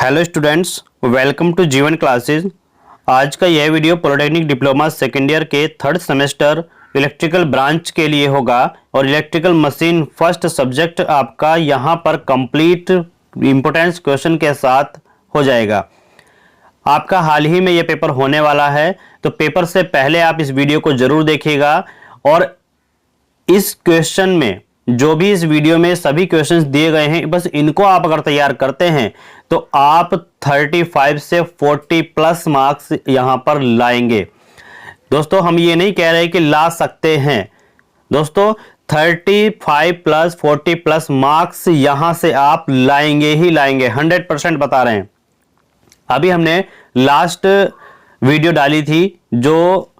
Hello students, welcome to जीवन classes. आज का यह video polytechnic diploma second year के थर्ड सेमेस्टर इलेक्ट्रिकल ब्रांच के लिए होगा और इलेक्ट्रिकल मशीन फर्स्ट सब्जेक्ट आपका यहां पर कंप्लीट इम्पोर्टेंस क्वेश्चन के साथ हो जाएगा। आपका हाल ही में यह पेपर होने वाला है, तो पेपर से पहले आप इस वीडियो को जरूर देखिएगा और इस क्वेश्चन में जो भी इस वीडियो में सभी क्वेश्चंस दिए गए हैं, बस इनको आप अगर तैयार करते हैं तो आप 35 से 40 प्लस मार्क्स यहां पर लाएंगे। दोस्तों, हम ये नहीं कह रहे कि ला सकते हैं। दोस्तों, 35 प्लस 40 प्लस मार्क्स यहां से आप लाएंगे ही लाएंगे, 100% बता रहे हैं। अभी हमने लास्ट वीडियो डाली थी जो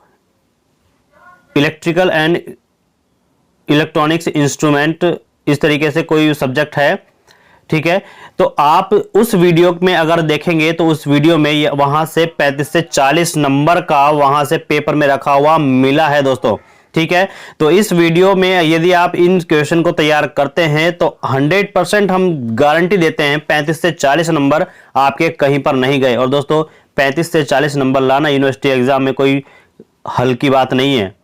इलेक्ट्रिकल एंड इलेक्ट्रॉनिक्स इंस्ट्रूमेंट, इस तरीके से कोई सब्जेक्ट है, ठीक है। तो आप उस वीडियो में अगर देखेंगे तो उस वीडियो में वहां से 35 से 40 नंबर का वहां से पेपर में रखा हुआ मिला है दोस्तों, ठीक है। तो इस वीडियो में यदि आप इन क्वेश्चन को तैयार करते हैं तो 100% हम गारंटी देते हैं 35 से 40 नंबर आपके कहीं पर नहीं गए। और दोस्तों, 35 से 40 नंबर लाना यूनिवर्सिटी एग्जाम में कोई हल्की बात नहीं है,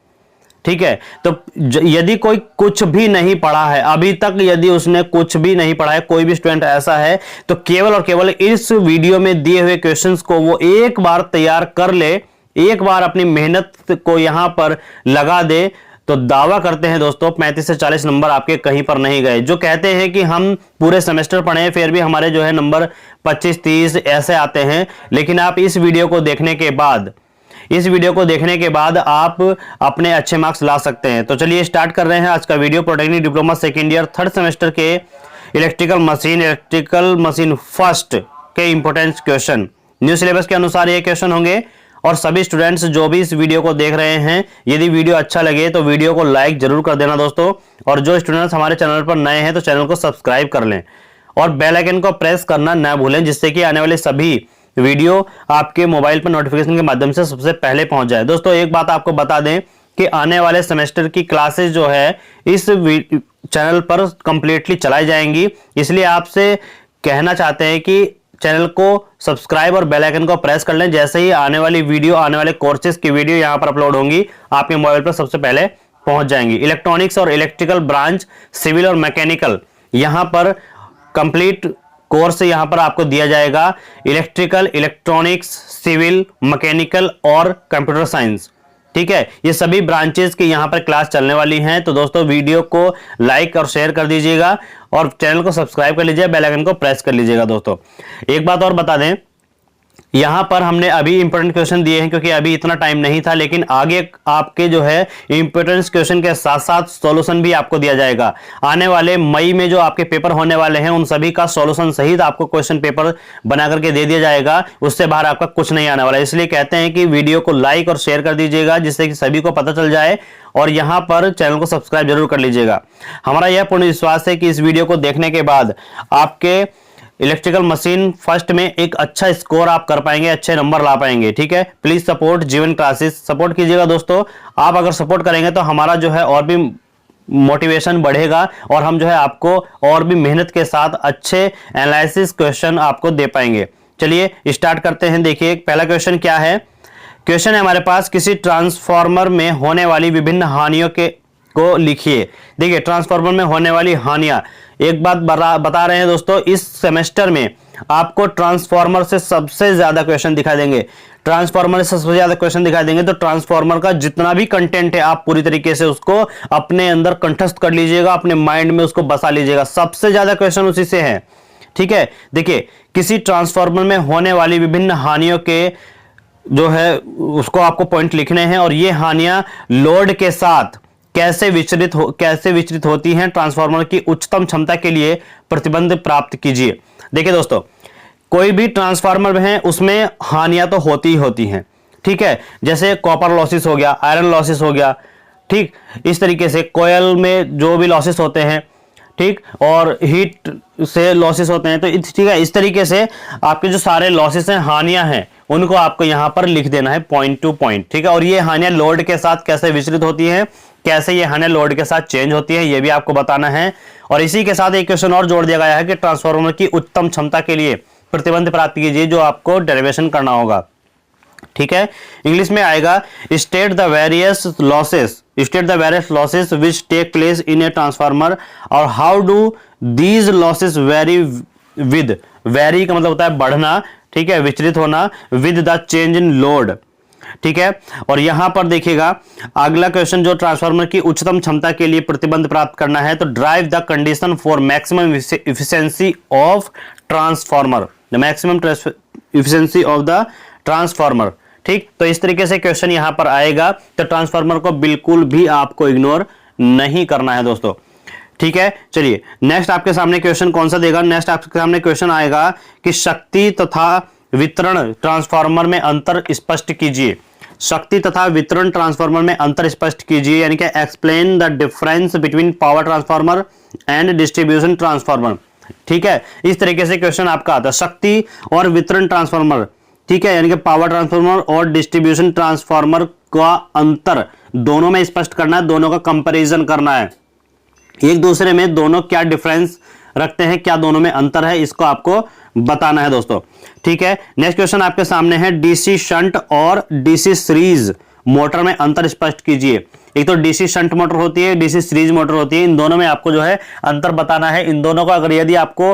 ठीक है। तो यदि कोई कुछ भी नहीं पढ़ा है अभी तक, यदि उसने कुछ भी नहीं पढ़ा है, कोई भी स्टूडेंट ऐसा है, तो केवल और केवल इस वीडियो में दिए हुए क्वेश्चंस को वो एक बार तैयार कर ले, एक बार अपनी मेहनत को यहां पर लगा दे, तो दावा करते हैं दोस्तों 35 से 40 नंबर आपके कहीं पर नहीं गए। जो कहते हैं कि हम पूरे सेमेस्टर पढ़े फिर भी हमारे जो है नंबर 25-30 ऐसे आते हैं, लेकिन आप इस वीडियो को देखने के बाद आप अपने अच्छे मार्क्स ला सकते हैं। तो चलिए स्टार्ट कर रहे हैं आज का video. Polytechnic diploma second year third semester के इलेक्ट्रिकल मशीन फर्स्ट के इंपोर्टेंस क्वेश्चन न्यू सिलेबस के अनुसार ये क्वेश्चन होंगे। और सभी स्टूडेंट्स जो भी इस वीडियो को देख रहे हैं, यदि वीडियो अच्छा लगे तो वीडियो को लाइक जरूर कर देना दोस्तों। और जो स्टूडेंट्स हमारे चैनल पर नए हैं तो चैनल को सब्सक्राइब कर लें और बेल आइकन को प्रेस करना ना भूलें, जिससे कि आने वाले सभी वीडियो आपके मोबाइल पर नोटिफिकेशन के माध्यम से सबसे पहले पहुंच जाए। दोस्तों, एक बात आपको बता दें कि आने वाले सेमेस्टर की क्लासेस जो है इस चैनल पर कंप्लीटली चलाई जाएंगी, इसलिए आपसे कहना चाहते हैं कि चैनल को सब्सक्राइब और बेल आइकन को प्रेस कर लें। जैसे ही आने वाली वीडियो, आने वाले कोर्सेज की वीडियो यहां पर अपलोड होंगी, आपके मोबाइल पर सबसे पहले पहुंच जाएंगी। इलेक्ट्रॉनिक्स और इलेक्ट्रिकल ब्रांच, सिविल और मैकेनिकल, यहां पर कंप्लीट कोर्स यहां पर आपको दिया जाएगा। इलेक्ट्रिकल, इलेक्ट्रॉनिक्स, सिविल, मैकेनिकल और कंप्यूटर साइंस, ठीक है। ये सभी ब्रांचेस की यहां पर क्लास चलने वाली हैं। तो दोस्तों, वीडियो को लाइक और शेयर कर दीजिएगा और चैनल को सब्सक्राइब कर लीजिए, बेल आइकन को प्रेस कर लीजिएगा। दोस्तों, एक बात और बता दें, यहां पर हमने अभी इंपॉर्टेंट क्वेश्चन दिए हैं क्योंकि अभी इतना टाइम नहीं था, लेकिन आगे आपके जो है इंपॉर्टेंट क्वेश्चन के साथ साथ सॉल्यूशन भी आपको दिया जाएगा। आने वाले मई में जो आपके पेपर होने वाले हैं उन सभी का सॉल्यूशन सहित आपको क्वेश्चन पेपर बना करके दे दिया जाएगा। उससे बाहर आपका कुछ नहीं आने वाला है। इसलिए कहते हैं कि वीडियो को लाइक और शेयर कर दीजिएगा, जिससे कि सभी को पता चल जाए, और यहां पर चैनल को सब्सक्राइब जरूर कर लीजिएगा। हमारा यह पूर्ण विश्वास है कि इस वीडियो को देखने के बाद आपके इलेक्ट्रिकल मशीन फर्स्ट में एक अच्छा स्कोर आप कर पाएंगे, अच्छे नंबर ला पाएंगे, ठीक है। प्लीज सपोर्ट जीवन क्लासेस, सपोर्ट कीजिएगा दोस्तों। आप अगर सपोर्ट करेंगे तो हमारा जो है और भी मोटिवेशन बढ़ेगा और हम जो है आपको और भी मेहनत के साथ अच्छे एनालिसिस क्वेश्चन आपको दे पाएंगे। चलिए स्टार्ट करते हैं। देखिए पहला क्वेश्चन क्या है। क्वेश्चन है हमारे पास, किसी ट्रांसफार्मर में होने वाली विभिन्न हानियों को लिखिए। देखिए, ट्रांसफार्मर में होने वाली हानियां, एक बात बता रहे हैं दोस्तों, इस सेमेस्टर में आपको ट्रांसफार्मर से सबसे ज्यादा क्वेश्चन दिखाई देंगे। ट्रांसफार्मर से सबसे ज्यादा क्वेश्चन दिखाई देंगे, तो ट्रांसफार्मर का जितना भी कंटेंट है आप पूरी तरीके से उसको अपने अंदर कंठस्थ कर लीजिएगा, अपने माइंड में उसको बसा लीजिएगा। सबसे ज्यादा क्वेश्चन उसी से है, ठीक है। देखिए, किसी ट्रांसफार्मर में होने वाली विभिन्न हानियों के जो है उसको आपको पॉइंट लिखने हैं, और ये हानियां लोड के साथ कैसे विचरित होती हैं। ट्रांसफार्मर की उच्चतम क्षमता के लिए प्रतिबंध प्राप्त कीजिए। देखिए दोस्तों, कोई भी ट्रांसफार्मर है उसमें हानियां तो होती ही होती हैं, ठीक है। जैसे कॉपर लॉसेस हो गया, आयरन लॉसेस हो गया, ठीक। इस तरीके से कोयल में जो भी लॉसेस होते हैं, ठीक, और हीट से लॉसेस होते हैं, तो ठीक है। इस तरीके से आपके जो सारे लॉसेस हैं, हानियां हैं, उनको आपको यहां पर लिख देना है पॉइंट टू पॉइंट, ठीक है। और ये हानियां लोड के साथ कैसे विचलित होती हैं, कैसे ये हानियां लोड के साथ चेंज होती है, ये भी आपको बताना है। और इसी के साथ एक क्वेश्चन और जोड़ दिया गया है कि ट्रांसफार्मर की उच्चतम क्षमता के लिए प्रतिबंध प्राप्त कीजिए जो आपको डेरिवेशन करना होगा। ठीक है, इंग्लिश में आएगा state the various losses which take place in a transformer और how do these losses vary with, vary का मतलब होता है बढ़ना, ठीक है, विचलित होना, with the change in load. ठीक है, और यहां पर देखिएगा अगला क्वेश्चन जो ट्रांसफार्मर की उच्चतम क्षमता के लिए प्रतिबंध प्राप्त करना है, तो drive the condition for maximum efficiency of transformer, the maximum efficiency of the transformer. ठीक, तो इस तरीके से क्वेश्चन यहां पर आएगा, तो ट्रांसफार्मर को बिल्कुल भी आपको इग्नोर नहीं करना है दोस्तों। ठीक है, चलिए नेक्स्ट आपके सामने क्वेश्चन कौन सा देगा, नेक्स्ट आपके सामने क्वेश्चन आएगा कि शक्ति तथा वितरण ट्रांसफार्मर में अंतर स्पष्ट कीजिए। शक्ति तथा वितरण ट्रांसफार्मर में अंतर स्पष्ट कीजिए, यानी कि explain the difference between power transformer and distribution transformer. ठीक है, इस तरीके से क्वेश्चन आपका आता है, शक्ति और वितरण ट्रांसफार्मर, ठीक है, यानी कि पावर ट्रांसफार्मर और डिस्ट्रीब्यूशन ट्रांसफार्मर का अंतर दोनों में स्पष्ट करना है, दोनों का कंपैरिजन करना है, एक दूसरे में दोनों क्या डिफरेंस रखते हैं, क्या दोनों में अंतर है, इसको आपको बताना है दोस्तों। ठीक है, नेक्स्ट क्वेश्चन आपके सामने है डीसी शंट और डीसी सीरीज मोटर में अंतर स्पष्ट कीजिए। एक तो डीसी शंट मोटर होती है, डीसी सीरीज मोटर होती है, इन दोनों में आपको जो है अंतर बताना है। इन दोनों का अगर यदि आपको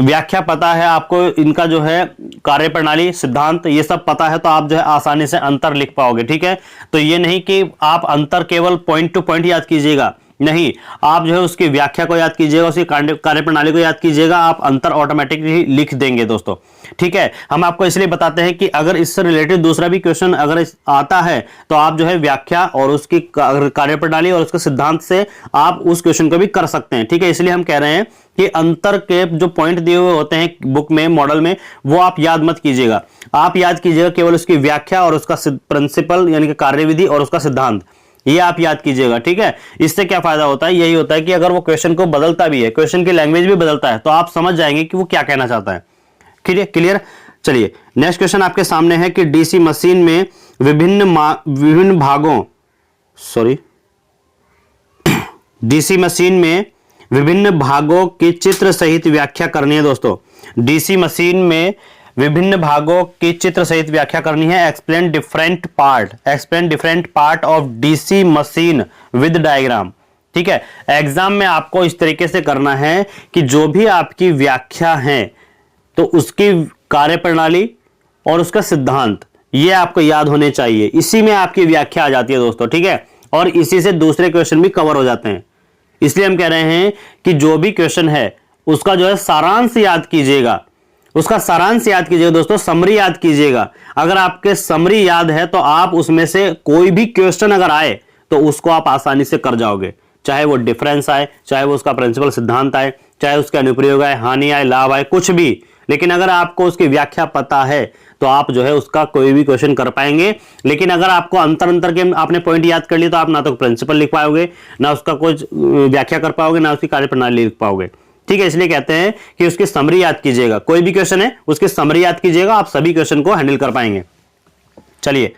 व्याख्या पता है, आपको इनका जो है कार्यप्रणाली, सिद्धांत, ये सब पता है, तो आप जो है आसानी से अंतर लिख पाओगे। ठीक है, तो ये नहीं कि आप अंतर केवल पॉइंट टू पॉइंट याद कीजिएगा, नहीं, आप जो है उसकी व्याख्या को याद कीजिएगा, उसकी कार्यप्रणाली को याद कीजिएगा, आप अंतर ऑटोमेटिकली लिख देंगे दोस्तों। ठीक है, हम आपको इसलिए बताते हैं कि अगर इससे रिलेटेड दूसरा भी क्वेश्चन अगर आता है तो आप जो है व्याख्या और उसकी कार्यप्रणाली और उसके सिद्धांत से आप उस क्वेश्चन को भी कर सकते हैं। ठीक है, इसलिए हम कह रहे हैं कि अंतर के जो पॉइंट दिए हुए होते हैं बुक में, मॉडल में, वो आप याद मत कीजिएगा, आप याद कीजिएगा केवल उसकी व्याख्या और उसका प्रिंसिपल यानी कि कार्यविधि और उसका सिद्धांत, ये आप याद कीजिएगा। ठीक है, इससे क्या फायदा होता है, यही होता है कि अगर वो क्वेश्चन को बदलता भी है, क्वेश्चन की लैंग्वेज भी बदलता है, तो आप समझ जाएंगे कि वो क्या कहना चाहता है। क्लियर। चलिए नेक्स्ट क्वेश्चन आपके सामने है कि डीसी मशीन में विभिन्न भागों डीसी मशीन में विभिन्न भागों की चित्र सहित व्याख्या करनी है दोस्तों। डीसी मशीन में विभिन्न भागों की चित्र सहित व्याख्या करनी है। Explain different part of DC machine with diagram. ठीक है, एग्जाम में आपको इस तरीके से करना है कि जो भी आपकी व्याख्या है तो उसकी कार्यप्रणाली और उसका सिद्धांत ये आपको याद होने चाहिए, इसी में आपकी व्याख्या आ जाती है दोस्तों। ठीक है, और इसी से दूसरे क्वेश्चन भी कवर हो जाते हैं। इसलिए हम कह रहे हैं कि जो भी क्वेश्चन है उसका जो है सारांश याद कीजिएगा, उसका सारांश याद कीजिएगा दोस्तों, समरी याद कीजिएगा। अगर आपके समरी याद है तो आप उसमें से कोई भी क्वेश्चन अगर आए तो उसको आप आसानी से कर जाओगे, चाहे वो डिफरेंस आए, चाहे वो उसका प्रिंसिपल सिद्धांत आए, चाहे उसका अनुप्रयोग आए, हानि आए, लाभ आए, कुछ भी, लेकिन अगर आपको उसकी व्याख्या पता है तो आप जो है उसका कोई भी क्वेश्चन कर पाएंगे। लेकिन अगर आपको अंतर के आपने पॉइंट याद कर लिए तो आप ना तो प्रिंसिपल लिख पाओगे, ना उसका कुछ व्याख्या कर पाओगे, ना उसकी कार्यप्रणाली लिख पाओगे। ठीक है, इसलिए कहते हैं कि उसकी समरी याद कीजिएगा, कोई भी क्वेश्चन है उसकी समरी याद कीजिएगा, आप सभी क्वेश्चन को हैंडल कर पाएंगे। चलिए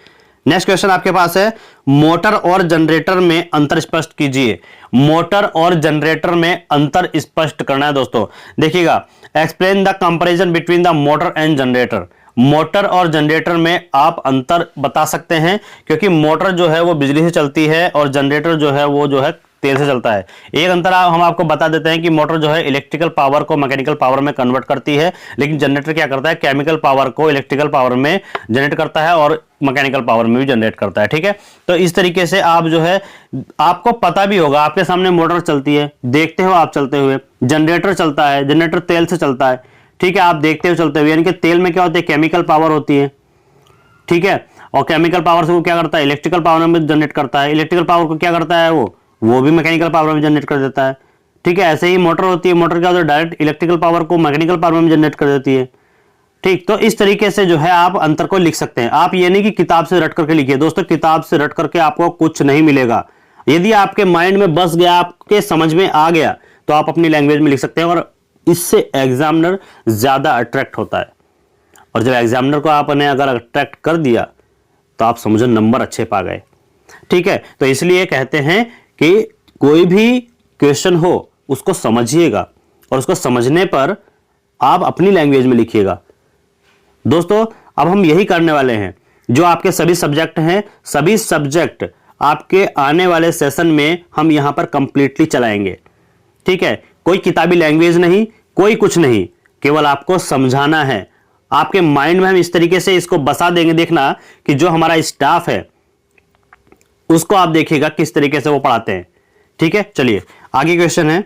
नेक्स्ट क्वेश्चन आपके पास है मोटर और जनरेटर में अंतर स्पष्ट कीजिए। मोटर और जनरेटर में अंतर स्पष्ट करना है दोस्तों। देखिएगा, explain the comparison between the motor and generator. Motor और जनरेटर में आप अंतर बता सकते हैं, क्योंकि मोटर जो है वो बिजली से चलती है और जनरेटर जो है वो जो है तेल से चलता है। एक अंतर हम आपको बता देते हैं कि मोटर जो है इलेक्ट्रिकल पावर को मैकेनिकल पावर में कन्वर्ट करती है, लेकिन जनरेटर क्या करता है, केमिकल पावर को इलेक्ट्रिकल पावर में जनरेट करता है और मैकेनिकल पावर में भी जनरेट करता है। ठीक है, तो इस तरीके से आप जो है आपको पता भी होगा, आपके सामने मोटर चलती है, देखते हो आप चलते हुए, जनरेटर चलता है, जनरेटर तेल से चलता है। ठीक है, आप देखते हुए चलते हुए, यानी कि तेल में क्या होती है, केमिकल पावर होती है। ठीक है, और केमिकल पावर से वो क्या करता है, इलेक्ट्रिकल पावर में जनरेट करता है, इलेक्ट्रिकल पावर को क्या करता है, वो भी मैकेनिकल पावर में जनरेट कर देता है। ठीक है, ऐसे ही मोटर होती है, मोटर क्या होता है, डायरेक्ट इलेक्ट्रिकल पावर को मैकेनिकल पावर में जनरेट कर देती है। ठीक, तो इस तरीके से जो है आप अंतर को लिख सकते हैं। आप ये नहीं कि किताब से रट करके लिखिए दोस्तों, किताब से रट करके आपको कुछ नहीं मिलेगा। यदि आपके माइंड में बस गया, आपके समझ में आ गया, तो आप अपनी लैंग्वेज में लिख सकते हैं और इससे एग्जामिनर ज्यादा अट्रैक्ट होता है। और जब एग्जामिनर को आपने अगर अट्रैक्ट कर दिया तो आप समझो नंबर अच्छे पा गए। ठीक है, तो इसलिए कहते हैं कि कोई भी क्वेश्चन हो उसको समझिएगा और उसको समझने पर आप अपनी लैंग्वेज में लिखिएगा। दोस्तों अब हम यही करने वाले हैं, जो आपके सभी सब्जेक्ट हैं, सभी सब्जेक्ट आपके आने वाले सेशन में हम यहां पर कंप्लीटली चलाएंगे। ठीक है, कोई किताबी लैंग्वेज नहीं, कोई कुछ नहीं, केवल आपको समझाना है। आपके माइंड में हम इस तरीके से इसको बसा देंगे, देखना कि जो हमारा स्टाफ है उसको आप देखिएगा किस तरीके से वो पढ़ाते हैं। ठीक है, चलिए आगे क्वेश्चन है,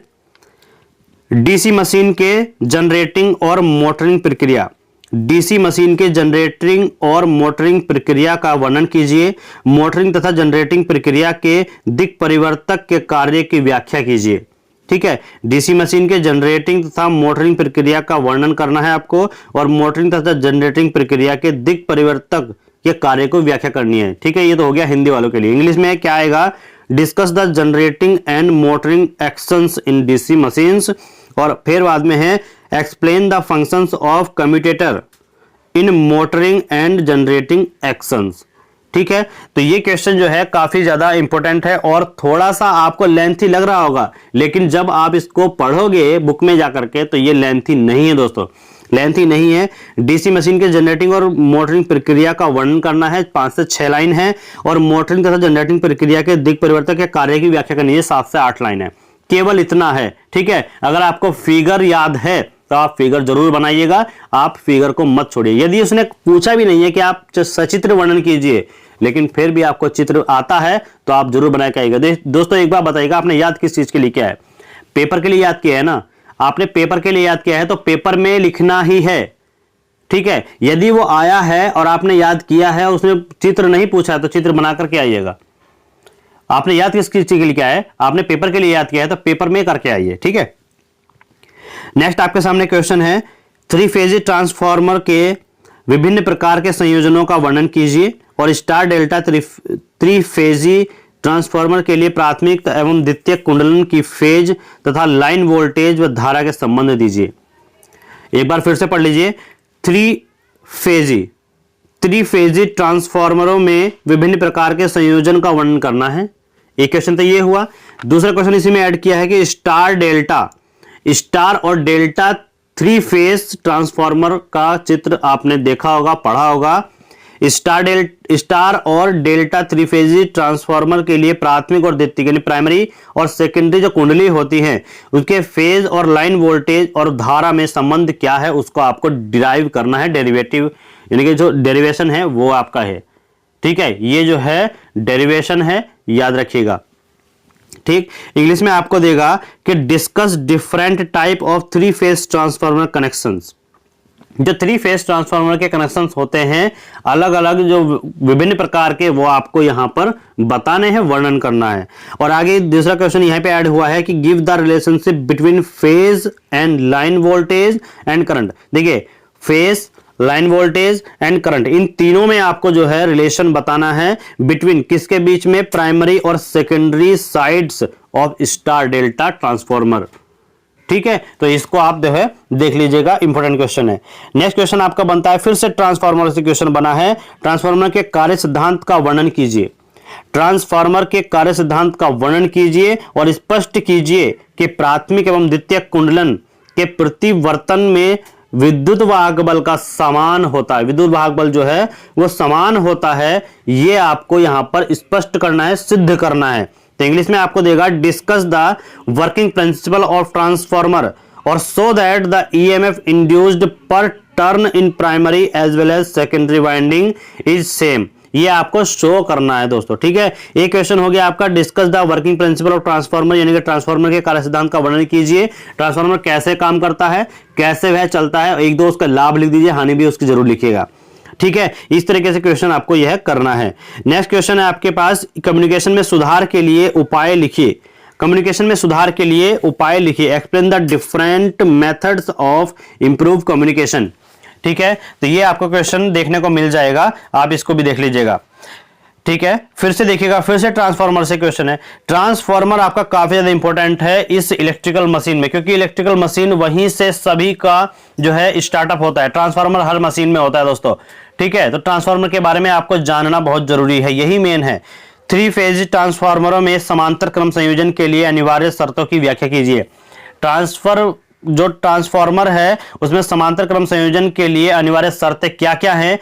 डीसी मशीन के जनरेटिंग और मोटरिंग प्रक्रिया। डीसी मशीन के जनरेटिंग और मोटरिंग प्रक्रिया का वर्णन कीजिए। मोटरिंग तथा जनरेटिंग प्रक्रिया के दिक् परिवर्तक के कार्य की व्याख्या कीजिए। ठीक है, डीसी मशीन के जनरेटिंग तथा मोटरिंग प्रक्रिया का वर्णन करना है आपको, और मोटरिंग तथा जनरेटिंग प्रक्रिया के दिक् परिवर्तक के कार्य को व्याख्या करनी है। ठीक है, ये तो हो गया हिंदी वालों के लिए। इंग्लिश में क्या आएगा, discuss the generating and motoring actions in DC machines, और फिर बाद में है explain the functions of commutator in motoring and generating actions. ठीक है, तो ये क्वेश्चन जो है काफी ज्यादा इंपॉर्टेंट है और थोड़ा सा आपको लेंथी लग रहा होगा, लेकिन जब आप इसको पढ़ोगे बुक में जाकर के तो ये लेंथी नहीं है दोस्तों, लेंथी नहीं है। डीसी मशीन के जनरेटिंग और मोटरिंग प्रक्रिया का वर्णन करना है, 5 से 6 लाइन है, और मोटरिंग तथा जनरेटिंग प्रक्रिया के दिक् परिवर्तक के कार्य की व्याख्या करनी है, 7 से 8 लाइन है, केवल इतना है। ठीक है, अगर आपको फिगर याद है तो आप फिगर जरूर बनाइएगा, आप फिगर को मत छोड़िए। यदि उसने पूछा भी नहीं है कि आप सचित्र वर्णन कीजिए, लेकिन फिर भी आपको चित्र आता है तो आप जरूर बना के आइएगा। दोस्तों एक बार बताइएगा, आपने याद किस चीज के लिए किया है? पेपर के लिए याद किया है ना? आपने पेपर के लिए याद किया है तो पेपर में लिखना ही है। ठीक है, यदि वो आया है और आपने याद किया है, उसने चित्र नहीं पूछा है तो चित्र बना करके आइएगा। आपने याद किस चीज के लिए किया है? आपने पेपर के लिए याद किया है तो पेपर में करके आइए। ठीक है, नेक्स्ट आपके सामने क्वेश्चन है, 3 फेज ट्रांसफार्मर के विभिन्न प्रकार के संयोजनों का वर्णन कीजिए और स्टार डेल्टा 3 फेजी ट्रांसफार्मर के लिए प्राथमिक एवं द्वितीयक कुंडलन की फेज तथा लाइन वोल्टेज व धारा के संबंध दीजिए। एक बार फिर से पढ़ लीजिए, 3 फेजी ट्रांसफार्मरों में विभिन्न प्रकार के संयोजन का वर्णन करना है। एक क्वेश्चन तो ये हुआ। दूसरा क्वेश्चन इसी में ऐड किया है कि स्टार और डेल्टा 3 फेज ट्रांसफार्मर का चित्र आपने देखा होगा, पढ़ा होगा। स्टार और डेल्टा 3 फेजी ट्रांसफार्मर के लिए प्राथमिक और द्वितीयक यानी प्राइमरी और सेकेंडरी जो कुंडली होती है उसके फेज और लाइन वोल्टेज और धारा में संबंध क्या है, उसको आपको डिराइव करना है। डेरिवेटिव यानी कि जो डेरिवेशन है वो आपका है। ठीक है, ये जो है डेरिवेशन है, याद रखिएगा। ठीक, इंग्लिश में आपको देगा कि discuss different type of 3 phase transformer connections. जो 3 फेज ट्रांसफार्मर के कनेक्शंस होते हैं अलग अलग, जो विभिन्न प्रकार के, वो आपको यहां पर बताने हैं, वर्णन करना है। और आगे दूसरा क्वेश्चन यहां पे ऐड हुआ है कि give the relationship between phase and line voltage and current. देखिए, phase, line voltage and current, इन तीनों में आपको जो है रिलेशन बताना है। बिटवीन किसके बीच में? प्राइमरी और secondary sides of star delta transformer. ठीक है, तो इसको आप जो है देख लीजिएगा, इंपॉर्टेंट क्वेश्चन है। नेक्स्ट क्वेश्चन आपका बनता है, फिर से ट्रांसफार्मर से क्वेश्चन बना है, ट्रांसफार्मर के कार्य सिद्धांत का वर्णन कीजिए। ट्रांसफार्मर के कार्य सिद्धांत का वर्णन कीजिए और स्पष्ट कीजिए कि प्राथमिक एवं द्वितीयक कुंडलन के प्रतिवर्तन में विद्युत वाहक बल का समान होता है। विद्युत वाहक बल जो है वो समान होता है, ये आपको यहां पर स्पष्ट करना है, सिद्ध करना है। तो इंग्लिश में आपको देगा discuss the working principle of transformer और so that the EMF induced per turn in primary as well as secondary winding is same. ये आपको शो करना है दोस्तों। ठीक है, एक क्वेश्चन हो गया आपका, discuss the working principle of transformer, यानी कि ट्रांसफार्मर के कार्य सिद्धांत का वर्णन कीजिए। ट्रांसफार्मर कैसे काम करता है, कैसे वह चलता है, एक दो उसका लाभ लिख दीजिए, हानि भी उसकी जरूर लिखिएगा। ठीक है, इस तरीके से क्वेश्चन आपको यह करना है। नेक्स्ट क्वेश्चन है आपके पास, कम्युनिकेशन में सुधार के लिए उपाय लिखिए। कम्युनिकेशन में सुधार के लिए उपाय लिखिए। Explain the different methods of improve communication. ठीक है, तो ये आपको क्वेश्चन देखने को मिल जाएगा, आप इसको भी देख लीजिएगा। ठीक है, फिर से देखिएगा, फिर से ट्रांसफार्मर से क्वेश्चन है। ट्रांसफार्मर आपका काफी ज्यादा इंपॉर्टेंट है इस इलेक्ट्रिकल मशीन में, क्योंकि इलेक्ट्रिकल मशीन वहीं से सभी का जो है स्टार्टअप होता है। ट्रांसफार्मर हर मशीन में होता है दोस्तों। ठीक है, तो ट्रांसफार्मर के बारे में आपको जानना बहुत जरूरी है, यही मेन है। 3 फेज ट्रांसफार्मरों में समांतर क्रम संयोजन के लिए अनिवार्य शर्तों की व्याख्या कीजिए। जो ट्रांसफॉर्मर है उसमें समांतर क्रम संयोजन के लिए अनिवार्य शर्तें क्या क्या हैं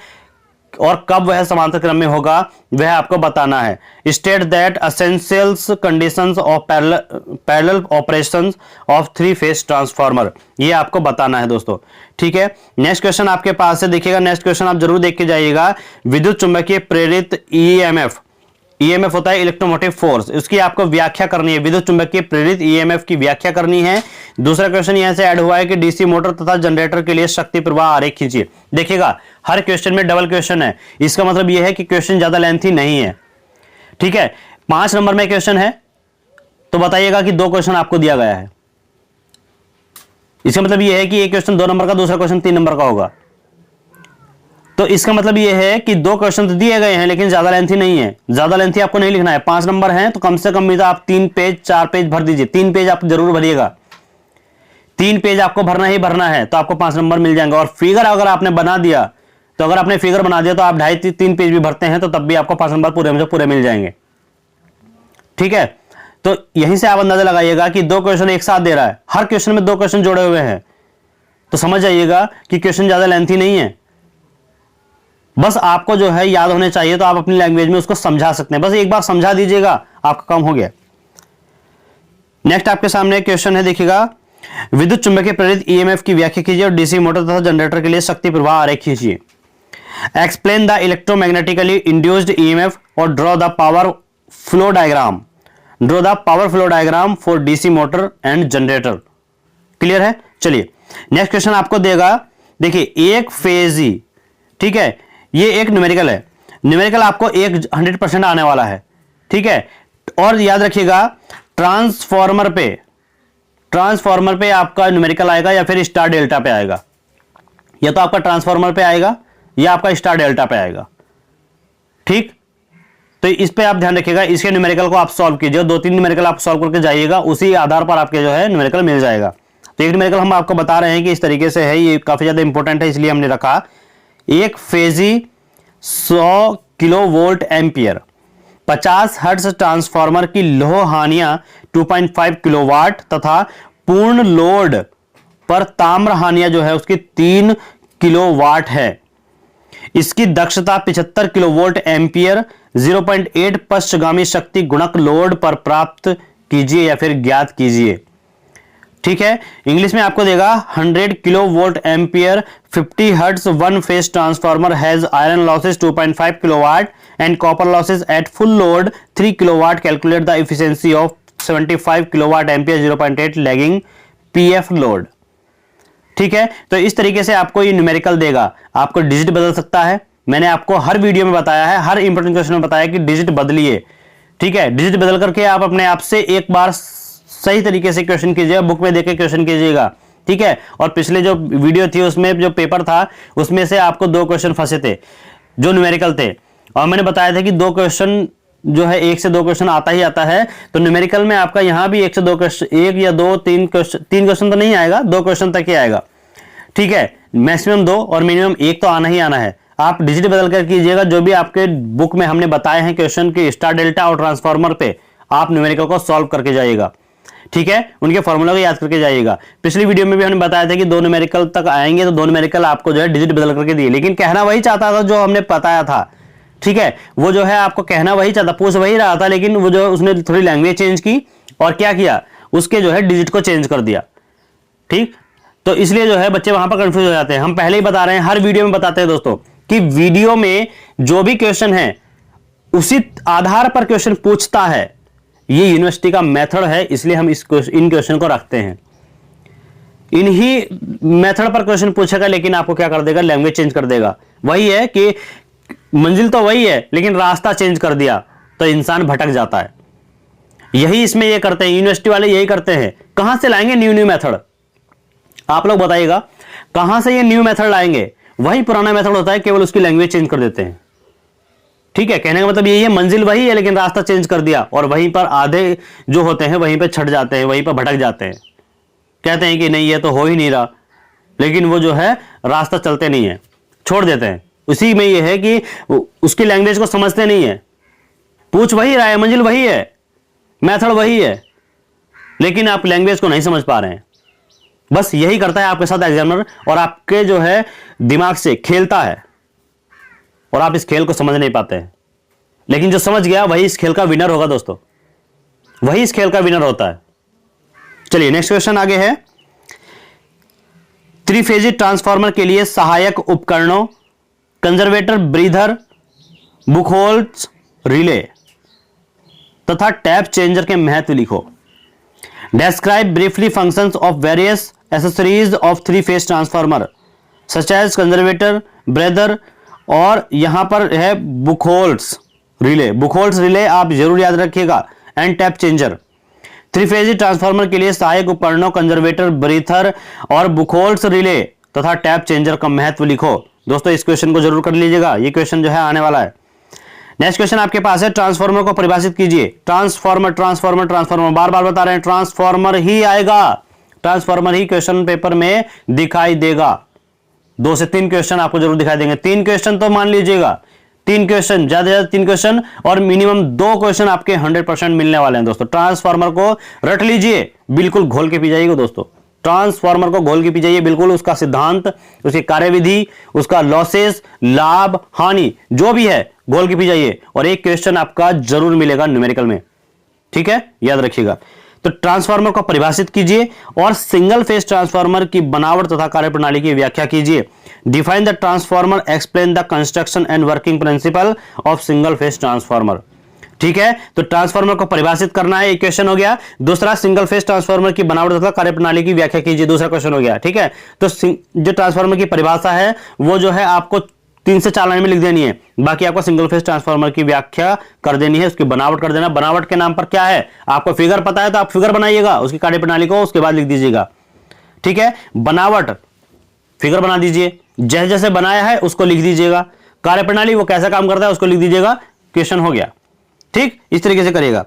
और कब वह समांतर क्रम में होगा वह आपको बताना है। State that essentials conditions of parallel operations of 3 phase transformer, ये आपको बताना है दोस्तों। ठीक है, नेक्स्ट क्वेश्चन आपके पास है, देखिएगा नेक्स्ट क्वेश्चन आप जरूर देख के जाइएगा। विद्युत चुंबकीय प्रेरित ईएमएफ, ईएमएफ होता है इलेक्ट्रोमोटिव फोर्स, इसकी आपको व्याख्या करनी है। विद्युत चुंबकीय प्रेरित ईएमएफ की व्याख्या करनी है। दूसरा क्वेश्चन यहां से ऐड हुआ है कि डीसी मोटर तथा जनरेटर के लिए शक्ति प्रवाह आरेख खींचिए। देखिएगा हर क्वेश्चन में डबल क्वेश्चन है, इसका मतलब यह है कि क्वेश्चन ज्यादा लेंथी नहीं है। ठीक है, 5 नंबर में क्वेश्चन है तो बताइएगा कि 2 क्वेश्चन आपको दिया गया है, इसका मतलब यह है कि एक क्वेश्चन 2 नंबर का, दूसरा क्वेश्चन 3 नंबर का होगा। तो इसका मतलब यह है कि 2 क्वेश्चन तो दिए गए हैं लेकिन ज्यादा लेंथी नहीं है, ज्यादा लेंथी आपको नहीं लिखना है। 5 नंबर है तो कम से कम भी तो आप 3 पेज 4 पेज भर दीजिए। 3 पेज आप जरूर भरिएगा, 3 पेज आपको भरना ही भरना है तो आपको 5 नंबर मिल जाएंगे। और फिगर अगर आपने बना दिया तो अगर आपने फिगर बना दिया तो आप 2.5-3 पेज भी भरते हैं तो तब भी आपको 5 नंबर पूरे मिल जाएंगे। ठीक है, तो यहीं से आप अंदाजा लगाइएगा कि 2 क्वेश्चन एक साथ दे रहा है, हर क्वेश्चन में 2 क्वेश्चन जोड़े हुए हैं, तो समझ जाइएगा कि क्वेश्चन ज्यादा लेंथी नहीं है। बस आपको जो है याद होने चाहिए तो आप अपनी लैंग्वेज में उसको समझा सकते हैं, बस एक बार समझा दीजिएगा आपका काम हो गया। नेक्स्ट आपके सामने क्वेश्चन है, देखिएगा विद्युत चुंबकीय प्रेरित ईएमएफ की व्याख्या कीजिए और डीसी मोटर तथा जनरेटर के लिए शक्ति प्रवाह आरेख खींचिए। Explain the electromagnetically induced EMF और draw the power flow diagram, draw the power flow diagram for DC motor and generator. Clear है? चलिए नेक्स्ट क्वेश्चन आपको देगा, देखिए एक फेजी, ठीक है, ये एक न्यूमेरिकल है, न्यूमेरिकल आपको 100% आने वाला है। ठीक है, और याद रखिएगा ट्रांसफॉर्मर पे आपका न्यूमेरिकल आएगा या फिर स्टार डेल्टा पे आएगा, या तो आपका ट्रांसफॉर्मर पे आएगा या आपका स्टार डेल्टा पे आएगा। ठीक, तो इस पे आप ध्यान रखिएगा, इसके न्यूमेरिकल को आप सॉल्व कीजिए, 2-3 न्यूमेरिकल आप सॉल्व करके जाइएगा, उसी आधार पर आपके जो है न्यूमेरिकल मिल जाएगा। तो एक न्यूमेरिकल हम आपको बता रहे हैं कि इस तरीके से है, ये काफी ज्यादा इंपॉर्टेंट है इसलिए हमने रखा। एक फेजी 100 किलोवोल्ट एम्पियर, 50 हर्ट्ज ट्रांसफार्मर की लौह हानियां 2.5 किलोवाट तथा पूर्ण लोड पर ताम्र हानियां जो है उसकी 3 किलोवाट है। इसकी दक्षता 75 किलोवोल्ट एम्पियर 0.8 पश्चगामी शक्ति गुणक लोड पर प्राप्त कीजिए या फिर ज्ञात कीजिए। ठीक है, इंग्लिश में आपको देगा 100 kilovolt ampere 50 hertz one phase transformer has iron losses 2.5 kilowatt and copper losses at full load 3 kilowatt. Calculate the efficiency of 75 kilowatt ampere 0.8 lagging PF load. ठीक है, तो इस तरीके से आपको ये न्यूमेरिकल देगा। आपको डिजिट बदल सकता है, मैंने आपको हर वीडियो में बताया है, हर इंपॉर्टेंट क्वेश्चन में बताया कि डिजिट बदलिए। ठीक है, डिजिट बदल करके आप अपने आप से एक बार सही तरीके से क्वेश्चन कीजिएगा, बुक में देख के क्वेश्चन कीजिएगा। ठीक है, और पिछले जो वीडियो थी उसमें जो पेपर था उसमें से आपको 2 क्वेश्चन फंसे थे जो न्यूमेरिकल थे, और मैंने बताया था कि 2 क्वेश्चन जो है 1 से 2 क्वेश्चन आता ही आता है। तो न्यूमेरिकल में आपका यहां भी 1 से 2 क्वेश्चन, 1 या 2 3 क्वेश्चन तो नहीं आएगा, 2 क्वेश्चन तक ही आएगा। ठीक है, मैक्सिमम 2 और मिनिमम 1 तो आना ही आना है। आप डिजिट बदल कर कीजिएगा, जो भी आपके बुक में हमने बताए हैं क्वेश्चन के स्टार डेल्टा और ट्रांसफार्मर पे आप न्यूमेरिकल को सॉल्व करके जाइएगा। ठीक है, उनके फॉर्मूला को याद करके जाइएगा। पिछली वीडियो में भी हमने बताया था कि 2 न्यूमेरिकल तक आएंगे तो 2 न्यूमेरिकल आपको जो है डिजिट बदल करके दिए, लेकिन कहना वही चाहता था जो हमने बताया था। ठीक है, वो जो है आपको कहना वही चाहता, पूछ वही रहा था, लेकिन वो जो उसने थोड़ी लैंग्वेज चेंज की और क्या किया, उसके जो है डिजिट को चेंज कर दिया। ठीक, तो इसलिए जो है बच्चे वहां पर कंफ्यूज हो जाते हैं। हम पहले ही बता रहे हैं, हर वीडियो में बताते हैं दोस्तों कि वीडियो में जो भी क्वेश्चन है उसी आधार पर क्वेश्चन पूछता है। ये यूनिवर्सिटी का मेथड है, इसलिए हम इन क्वेश्चन को रखते हैं। इन्हीं मेथड पर क्वेश्चन पूछेगा, लेकिन आपको क्या कर देगा, लैंग्वेज चेंज कर देगा। वही है कि मंजिल तो वही है लेकिन रास्ता चेंज कर दिया तो इंसान भटक जाता है। यही इसमें ये करते हैं, यूनिवर्सिटी वाले यही करते हैं। कहां से लाएंगे न्यू मेथड, आप लोग बताइएगा, कहां से ये न्यू मेथड लाएंगे? वही पुराना मेथड होता है, केवल उसकी लैंग्वेज चेंज कर देते हैं। ठीक है, कहने का मतलब यही है, मंजिल वही है लेकिन रास्ता चेंज कर दिया, और वहीं पर आधे जो होते हैं वहीं पे छट जाते हैं, वहीं पर भटक जाते हैं, कहते हैं कि नहीं ये तो हो ही नहीं रहा, लेकिन वो जो है रास्ता चलते नहीं है, छोड़ देते हैं। उसी में ये है कि उसकी लैंग्वेज को समझते नहीं है, पूछ वही रहा है, मंजिल वही है, मेथड वही है, लेकिन आप लैंग्वेज को नहीं समझ पा रहे हैं। बस यही करता है आपके साथ एग्जामिनर, और आपके जो है दिमाग से खेलता है और आप इस खेल को समझ नहीं पाते हैं। लेकिन जो समझ गया वही इस खेल का विनर होगा दोस्तों, वही इस खेल का विनर होता है। चलिए नेक्स्ट क्वेश्चन आगे है। त्रिफेजी ट्रांसफार्मर के लिए सहायक उपकरणों, कंजर्वेटर, ब्रीदर, बुखोल्स, रिले तथा टैप चेंजर के महत्व लिखो। Describe briefly functions of various accessories of three-phase transformer, such as conservator, breather और यहां पर है बुखोल्स रिले। बुखोल्स रिले आप जरूर याद रखिएगा, and tap changer. Three phase transformer के लिए सहायक उपकरणों, कंजर्वेटर, ब्रीथर और बुखोल्स रिले तथा टैप चेंजर का महत्व लिखो। दोस्तों इस क्वेश्चन को जरूर कर लीजिएगा, ये क्वेश्चन जो है आने वाला है। नेक्स्ट क्वेश्चन आपके पास है, ट्रांसफार्मर को परिभाषित कीजिए। ट्रांसफार्मर ट्रांसफार्मर ट्रांसफार्मर, बार बार बता रहे हैं ट्रांसफार्मर ही आएगा, ट्रांसफार्मर ही क्वेश्चन पेपर में दिखाई देगा। 2 से 3 क्वेश्चन आपको जरूर दिखाई देंगे, 3 क्वेश्चन तो मान लीजिएगा, 3 क्वेश्चन, ज्यादा से ज्यादा 3 क्वेश्चन और मिनिमम 2 क्वेश्चन आपके 100% मिलने वाले हैं दोस्तों। ट्रांसफार्मर को रट लीजिए, बिल्कुल घोल के पी जाइएगा दोस्तों। ट्रांसफार्मर को घोल के पी जाइए बिल्कुल, उसका सिद्धांत, उसकी कार्यविधि, उसका लॉसेस, लाभ, हानि जो भी है घोल के पी जाइए, और एक क्वेश्चन आपका जरूर मिलेगा न्यूमेरिकल में, ठीक है, याद रखिएगा। तो ट्रांसफार्मर को परिभाषित कीजिए और सिंगल फेज ट्रांसफार्मर की बनावट तथा कार्यप्रणाली की व्याख्या कीजिए। Define the transformer, explain the construction and working principle of single phase transformer. ठीक है, तो ट्रांसफार्मर को परिभाषित करना है, एक क्वेश्चन हो गया। दूसरा, सिंगल फेज ट्रांसफार्मर की बनावट तथा कार्यप्रणाली की व्याख्या कीजिए, दूसरा क्वेश्चन हो गया। ठीक है, तो जो ट्रांसफार्मर की परिभाषा है वो जो है आपको 3 से 4 लाइन में लिख देनी है, बाकी आपको सिंगल फेज ट्रांसफार्मर की व्याख्या कर देनी है, उसकी बनावट कर देना। बनावट के नाम पर क्या है, आपको फिगर पता है तो आप फिगर बनाइएगा, उसकी कार्यप्रणाली को उसके बाद लिख दीजिएगा। ठीक है, बनावट फिगर बना दीजिए, जैसे जैसे बनाया है उसको लिख दीजिएगा। कार्यप्रणाली वो कैसा काम करता है उसको लिख दीजिएगा, क्वेश्चन हो गया। ठीक, इस तरीके से करिएगा।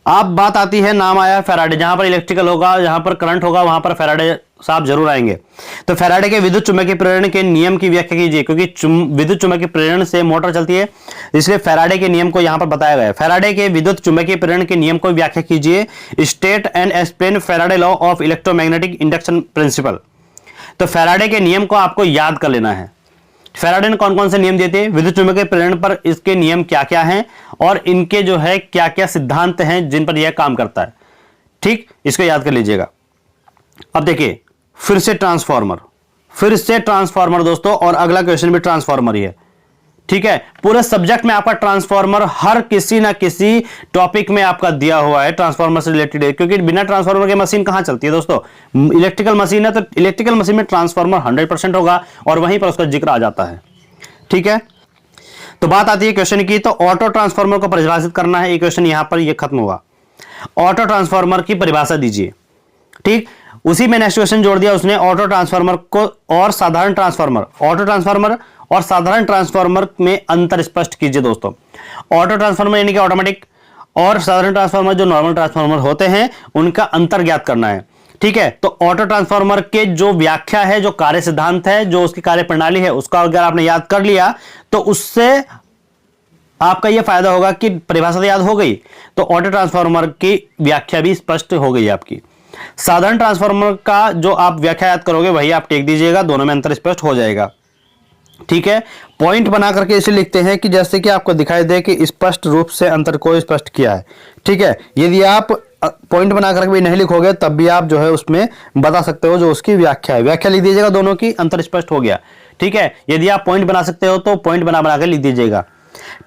अब बात आती है, नाम आया फैराडे, जहां पर इलेक्ट्रिकल होगा, जहां पर करंट होगा वहां पर फैराडे साहब जरूर आएंगे। तो फैराडे के विद्युत चुंबकीय प्रेरण के नियम की व्याख्या कीजिए, क्योंकि विद्युत चुंबकीय प्रेरण से मोटर चलती है, इसलिए फैराडे के नियम को यहां पर बताया गया है। फैराडे के विद्युत चुंबकीय प्रेरण के नियम को व्याख्या कीजिए। State and explain Faraday law of electromagnetic induction principal. तो फैराडे के नियम को आपको याद कर लेना है। फैराडे ने कौन कौन से नियम दिए थे, विद्युत चुंबकीय प्रेरण पर इसके नियम क्या क्या हैं और इनके जो है क्या क्या सिद्धांत हैं जिन पर यह काम करता है। ठीक, इसको याद कर लीजिएगा। अब देखिए, फिर से ट्रांसफार्मर दोस्तों, और अगला क्वेश्चन भी ट्रांसफार्मर ही है। ठीक है, पूरे सब्जेक्ट में आपका ट्रांसफार्मर हर किसी ना किसी टॉपिक में आपका दिया हुआ है, ट्रांसफार्मर से रिलेटेड है, क्योंकि बिना ट्रांसफार्मर के मशीन कहां चलती है दोस्तों। इलेक्ट्रिकल मशीन है तो इलेक्ट्रिकल मशीन में ट्रांसफार्मर 100% होगा और वहीं पर उसका जिक्र आ जाता है। ठीक है, तो बात आती है क्वेश्चन की, तो ऑटो ट्रांसफार्मर को परिभाषित करना है। ये क्वेश्चन यहां पर ये खत्म हुआ। ऑटो ट्रांसफार्मर की परिभाषा दीजिए। ठीक, उसी में नेक्स्ट क्वेश्चन जोड़ दिया उसने, ऑटो ट्रांसफार्मर को और साधारण ट्रांसफार्मर। ऑटो ट्रांसफार्मर और साधारण ट्रांसफार्मर में अंतर स्पष्ट कीजिए दोस्तों। ऑटो ट्रांसफार्मर यानी कि ऑटोमेटिक, और साधारण ट्रांसफार्मर जो नॉर्मल ट्रांसफार्मर होते हैं उनका अंतर ज्ञात करना है। ठीक है, तो ऑटो ट्रांसफार्मर के जो व्याख्या है, जो कार्य सिद्धांत है, जो उसकी कार्य प्रणाली है, उसका अगर आपने याद कर लिया तो उससे आपका यह फायदा होगा कि परिभाषा तो याद हो गई, तो ऑटो ट्रांसफार्मर की व्याख्या भी स्पष्ट हो गई आपकी। साधारण ट्रांसफार्मर का जो आप व्याख्या याद करोगे वही आप टेक दीजिएगा, दोनों में अंतर स्पष्ट हो जाएगा। ठीक है, पॉइंट बना करके इसे लिखते हैं कि जैसे कि आपको दिखाई दे कि स्पष्ट रूप से अंतर को स्पष्ट किया है। ठीक है, यदि आप पॉइंट बना करके भी नहीं लिखोगे तब भी आप जो है उसमें बता सकते हो जो उसकी व्याख्या है, व्याख्या लिख दीजिएगा, दोनों की अंतर स्पष्ट हो गया। ठीक है, यदि आप पॉइंट बना सकते हो तो पॉइंट बना बना के लिख दीजिएगा।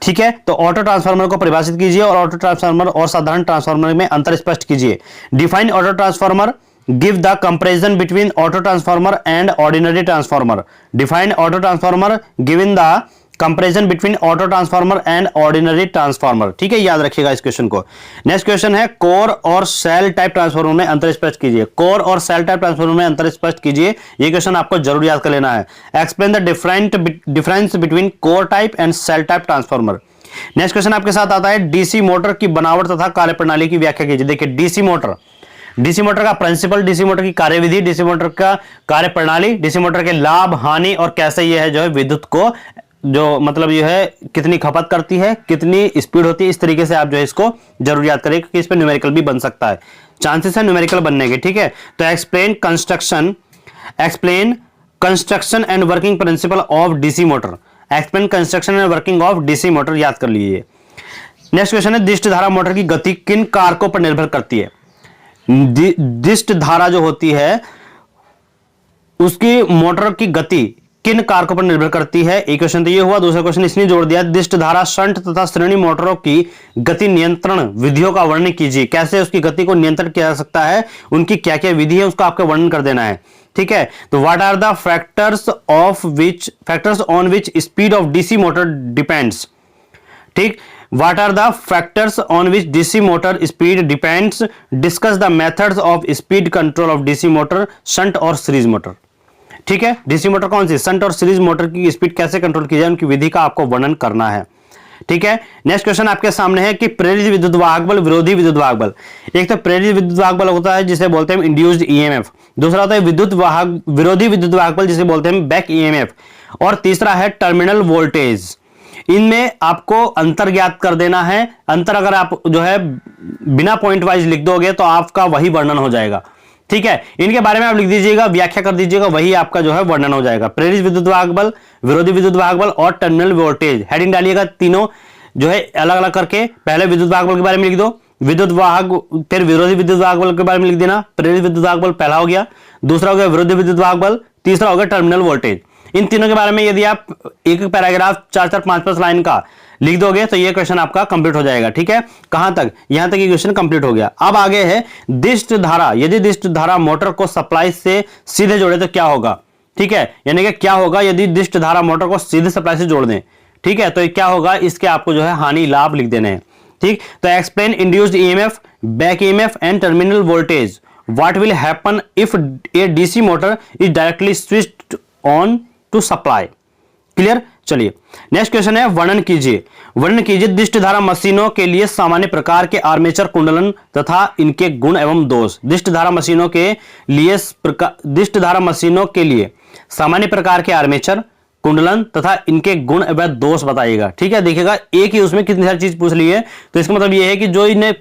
ठीक है, तो ऑटो ट्रांसफार्मर को परिभाषित कीजिए और ऑटो ट्रांसफार्मर और साधारण ट्रांसफार्मर में अंतर स्पष्ट कीजिए। Define auto transformer, give the comparison between auto transformer and ordinary transformer. Define auto transformer, given the comparison between auto transformer and ordinary transformer. ठीक है, याद रखिएगा इस क्वेश्चन को। नेक्स्ट क्वेश्चन है, कोर और सेल टाइप ट्रांसफार्मर में अंतर स्पष्ट कीजिए। कोर और सेल टाइप ट्रांसफार्मर में अंतर स्पष्ट कीजिए, ये क्वेश्चन आपको जरूर याद कर लेना है। Explain the difference between core type and cell type transformer. Next question आपके साथ आता है, डीसी मोटर की बनावट तथा कार्यप्रणाली की व्याख्या कीजिए। देखिए, डीसी मोटर का प्रिंसिपल, डीसी मोटर की कार्यविधि, डीसी मोटर का कार्यप्रणाली, डीसी मोटर के लाभ, हानि और कैसे यह है जो है विद्युत को जो मतलब यह है कितनी खपत करती है, कितनी स्पीड होती है, इस तरीके से आप जो है इसको जरूर याद करें क्योंकि इस पर न्यूमेरिकल भी बन सकता है। चांसेस है न्यूमेरिकल बनने के, ठीक है। तो explain construction and working principle of DC motor, explain construction and working of DC motor, याद कर लीजिए। नेक्स्ट क्वेश्चन है दिष्ट धारा मोटर की गति किन कारकों पर निर्भर करती है। दिष्ट धारा जो होती है उसकी मोटर की गति किन कारकों पर निर्भर करती है, एक क्वेश्चन तो ये हुआ। दूसरा क्वेश्चन इसने जोड़ दिया, दिष्ट धारा शंट तथा श्रेणी मोटरों की गति नियंत्रण विधियों का वर्णन कीजिए, कैसे उसकी गति को नियंत्रण किया जा सकता है, उनकी क्या क्या विधि है उसका आपको वर्णन कर देना है, ठीक है। तो what are the factors on which speed of DC motor depends, ठीक। What are the factors on which DC motor speed depends, discuss the methods of speed control of DC motor, shunt और series motor, ठीक है। DC motor कौन सी, shunt और series motor की speed कैसे control की जाए, उनकी विधि का आपको वर्णन करना है, ठीक है। नेक्स्ट क्वेश्चन आपके सामने है कि प्रेरित विद्युत वाहक बल, विरोधी विद्युत वाहक बल। एक तो प्रेरित विद्युत वाहक बल होता है जिसे बोलते हैं इंड्यूस्ड ईएमएफ, दूसरा होता है विरोधी विद्युत वाहक बल जिसे बोलते हैं बैक ईएमएफ, और तीसरा है टर्मिनल वोल्टेज। इनमें आपको अंतर ज्ञात कर देना है। अंतर अगर आप जो है बिना पॉइंट वाइज लिख दोगे तो आपका वही वर्णन हो जाएगा, ठीक है। इनके बारे में आप लिख दीजिएगा, व्याख्या कर दीजिएगा, वही आपका जो है वर्णन हो जाएगा। प्रेरित विद्युत वाहक बल, विरोधी विद्युत वाहक बल और टर्मिनल वोल्टेज, हेडिंग डालिएगा तीनों जो है अलग अलग करके। पहले विद्युत वाहक बल के बारे में लिख दो, विद्युत वाहक, फिर विरोधी विद्युत वाहक बल के बारे में लिख देना। प्रेरित विद्युत वाहक बल पहला हो गया, दूसरा हो गया विरोधी विद्युत वाहक बल, तीसरा हो गया टर्मिनल वोल्टेज। इन तीनों के बारे में यदि आप एक एक पैराग्राफ 4-4, 5-5 लाइन का लिख दोगे तो ये क्वेश्चन आपका कंप्लीट हो जाएगा, ठीक है। कहां तक, यहां तक ये क्वेश्चन कंप्लीट हो गया। अब आगे है दिष्ट धारा, यदि दिष्ट धारा मोटर को सप्लाई से सीधे जोड़े तो क्या होगा, ठीक है। यानी कि क्या होगा यदि दिष्ट धारा मोटर को सीधे सप्लाई से जोड़ दें, ठीक है। तो क्या होगा, इसके आपको जो है हानि लाभ लिख देने हैं, ठीक। तो explain induced EMF, back EMF and terminal voltage, what will happen if a DC motor is directly switched on to supply, clear. चलिए नेक्स्ट क्वेश्चन है वर्णन कीजिए दिष्ट धारा मशीनों के लिए सामान्य प्रकार के आर्मेचर कुंडलन तथा इनके गुण एवं दोष। दिष्ट धारा मशीनों के लिए सामान्य प्रकार के आर्मेचर कुंडलन तथा इनके गुण एवं दोष बताइएगा, ठीक है। देखिएगा एक ही उसमें कितनी सारी चीज पूछ ली है, तो इसका मतलब यह है कि जो इन्हें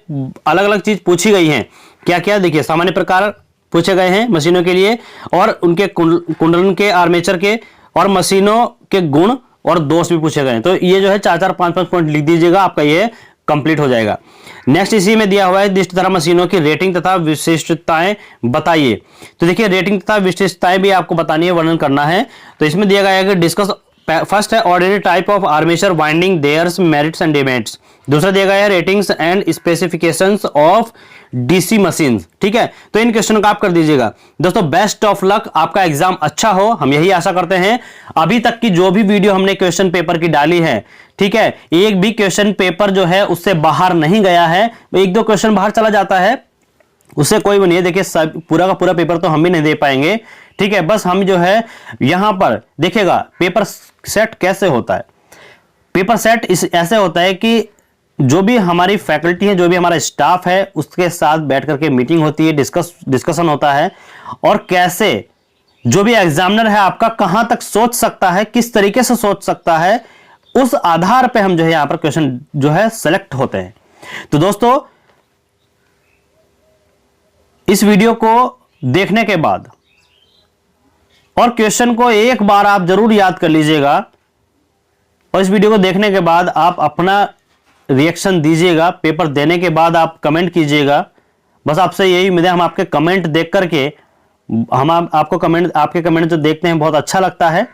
अलग अलग चीज पूछी गई है, क्या क्या, देखिए सामान्य प्रकार पूछे गए हैं मशीनों के लिए, और उनके कुंडलन के, आर्मेचर के, और मशीनों के गुण और दोष भी पूछे गए हैं। तो ये जो है 4-4, 5-5 पॉइंट लिख दीजिएगा, आपका ये कंप्लीट हो जाएगा। नेक्स्ट इसी में दिया हुआ है दिष्ट धारा मशीनों की रेटिंग तथा विशिष्टताएं बताइए। तो देखिए रेटिंग तथा विशिष्टताएं भी आपको बतानी है, वर्णन करना है। तो इसमें दिया गया है कि डिस्कस, फर्स्ट है ordinary type of armature winding, theirs merits and demerits. दूसरा दिया गया है ratings and specifications of DC machines, ठीक है। तो इन क्वेश्चन को आप कर दीजिएगा। दोस्तों बेस्ट ऑफ लक, आपका एग्जाम अच्छा हो, हम यही आशा करते हैं। अभी तक की जो भी वीडियो हमने क्वेश्चन पेपर की डाली है, ठीक है, एक भी क्वेश्चन पेपर जो है उससे बाहर नहीं गया है। एक दो क्वेश्चन बाहर चला जाता है, उससे कोई भी नहीं है। देखिए पूरा का पूरा पेपर तो हम भी नहीं दे पाएंगे, ठीक है। बस हम जो है यहां पर देखिएगा पेपर सेट कैसे होता है। पेपर सेट ऐसे होता है कि जो भी हमारी फैकल्टी है, जो भी हमारा स्टाफ है, उसके साथ बैठ करके मीटिंग होती है, डिस्कशन होता है, और कैसे जो भी एग्जामिनर है आपका कहां तक सोच सकता है, किस तरीके से सोच सकता है, उस आधार पे हम जो है यहां पर क्वेश्चन जो है सेलेक्ट होते हैं। तो दोस्तों इस वीडियो को देखने के बाद और क्वेश्चन को एक बार आप जरूर याद कर लीजिएगा, और इस वीडियो को देखने के बाद आप अपना रिएक्शन दीजिएगा। पेपर देने के बाद आप कमेंट कीजिएगा। बस आपसे यही उम्मीद है, हम आपके कमेंट देख करके आपके कमेंट जो देखते हैं बहुत अच्छा लगता है,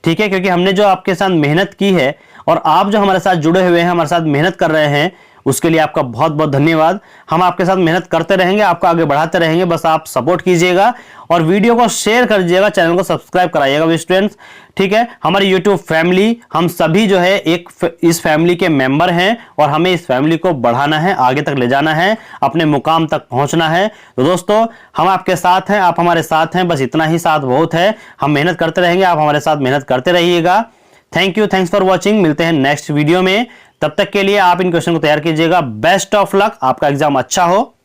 ठीक है। क्योंकि हमने जो आपके साथ मेहनत की है और आप जो हमारे साथ जुड़े हुए हैं, हमारे साथ मेहनत कर रहे हैं, उसके लिए आपका बहुत बहुत धन्यवाद। हम आपके साथ मेहनत करते रहेंगे, आपको आगे बढ़ाते रहेंगे। बस आप सपोर्ट कीजिएगा और वीडियो को शेयर कर दीजिएगा, चैनल को सब्सक्राइब कराइएगा स्टूडेंट्स, ठीक है। हमारी यूट्यूब फैमिली, हम सभी जो है इस फैमिली के मेंबर हैं, और हमें इस फैमिली को बढ़ाना है, आगे तक ले जाना है, अपने मुकाम तक पहुंचना है। तो दोस्तों हम आपके साथ हैं, आप हमारे साथ हैं, बस इतना ही साथ बहुत है। हम मेहनत करते रहेंगे, आप हमारे साथ मेहनत करते रहिएगा। Thank you, thanks for watching. मिलते हैं नेक्स्ट वीडियो में, तब तक के लिए आप इन क्वेश्चन को तैयार कीजिएगा। बेस्ट ऑफ लक, आपका एग्जाम अच्छा हो।